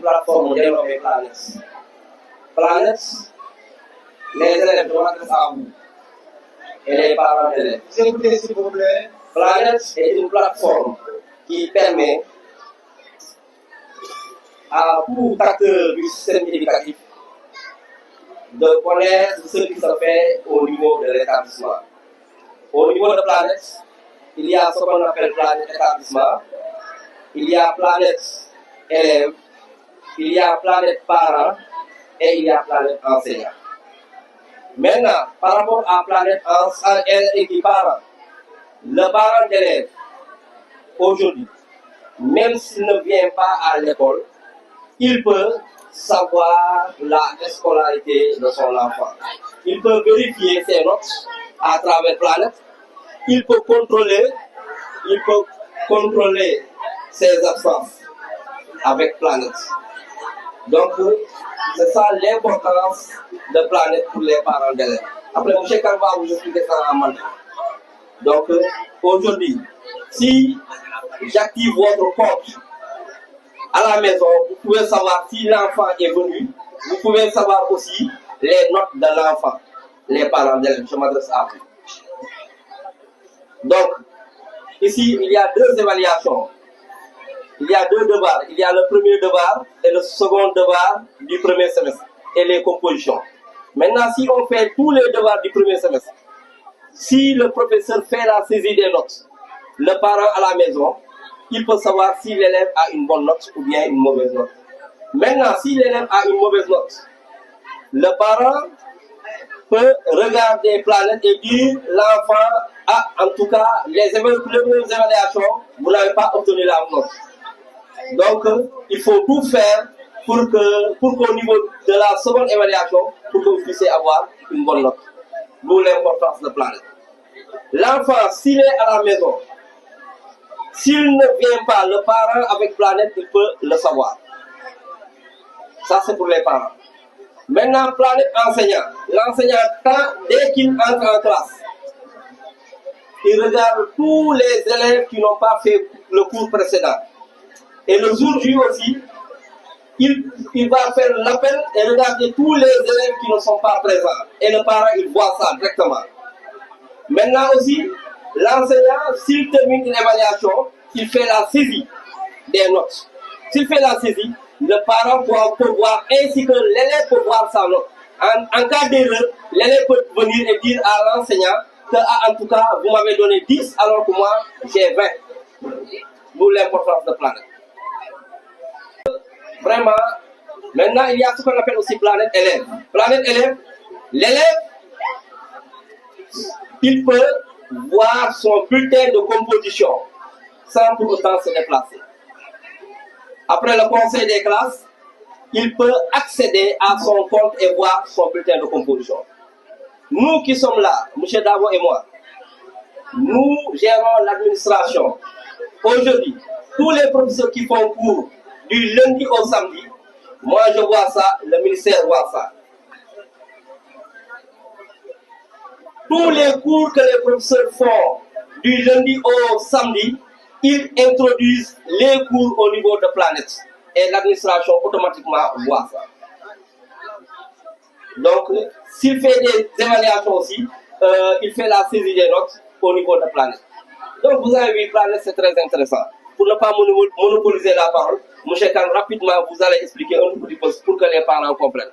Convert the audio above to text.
plateforme dénommée Planet. Planet, les élèves de m'adresse à vous et les parents d'élèves. Écoutez, s'il vous plaît. Planet est une plateforme qui permet à tout acteur du système éducatif de connaître ce qui se fait au niveau de l'établissement. Au niveau de Planète, il y a ce qu'on appelle Planète établissement, il y a Planète élève, il y a Planète parents et il y a Planète enseignant. Maintenant, par rapport à Planète et qui parent, le parent d'élève, aujourd'hui, même s'il ne vient pas à l'école, il peut savoir la scolarité de son enfant. Il peut vérifier ses notes à travers Planète. Il peut contrôler ses absences avec Planète. Donc, c'est ça l'importance de Planète pour les parents d'élèves. Après, M. Kalva vous expliquer ça en mandat. Donc, aujourd'hui, si j'active votre compte à la maison, vous pouvez savoir si l'enfant est venu. Vous pouvez savoir aussi les notes de l'enfant, les parents d'élèves. Je m'adresse à vous. Donc, ici, il y a deux évaluations. Il y a deux devoirs. Il y a le premier devoir et le second devoir du premier semestre et les compositions. Maintenant, si on fait tous les devoirs du premier semestre, si le professeur fait la saisie des notes, le parent à la maison, il peut savoir si l'élève a une bonne note ou bien une mauvaise note. Maintenant, si l'élève a une mauvaise note, le parent peut regarder Planète et dire l'enfant a, en tout cas, les évaluations, vous n'avez pas obtenu la note. Donc, il faut tout faire pour qu'au niveau de la seconde évaluation, pour que vous puissiez avoir une bonne note. D'où l'importance de Planète. L'enfant, s'il est à la maison, s'il ne vient pas, le parent avec Planète, il peut le savoir. Ça, c'est pour les parents. Maintenant, Planète enseignant. L'enseignant, dès qu'il entre en classe, il regarde tous les élèves qui n'ont pas fait le cours précédent. Et le jour J aussi, il va faire l'appel et regarder tous les élèves qui ne sont pas présents. Et le parent, il voit ça directement. Maintenant aussi, l'enseignant, s'il termine une évaluation, il fait la saisie des notes. S'il fait la saisie, le parent peut voir ainsi que l'élève peut voir sa note. En cas d'erreur, l'élève peut venir et dire à l'enseignant que, en tout cas, vous m'avez donné 10 alors que moi, j'ai 20. D'où l'importance de Planète. Vraiment, maintenant, il y a ce qu'on appelle aussi Planète élève. Planète élève, l'élève, il peut voir son bulletin de composition sans pour autant se déplacer. Après le conseil des classes, il peut accéder à son compte et voir son bulletin de composition. Nous qui sommes là, M. Davo et moi, nous gérons l'administration. Aujourd'hui, tous les professeurs qui font cours du lundi au samedi, moi je vois ça, le ministère voit ça. Tous les cours que les professeurs font du lundi au samedi, ils introduisent les cours au niveau de Planète. Et l'administration automatiquement voit ça. Donc, s'il fait des évaluations aussi, il fait la saisie des notes au niveau de Planète. Donc, vous avez vu, Planète, c'est très intéressant. Pour ne pas monopoliser la parole, M. Khan, rapidement, vous allez expliquer un petit peu pour que les parents comprennent.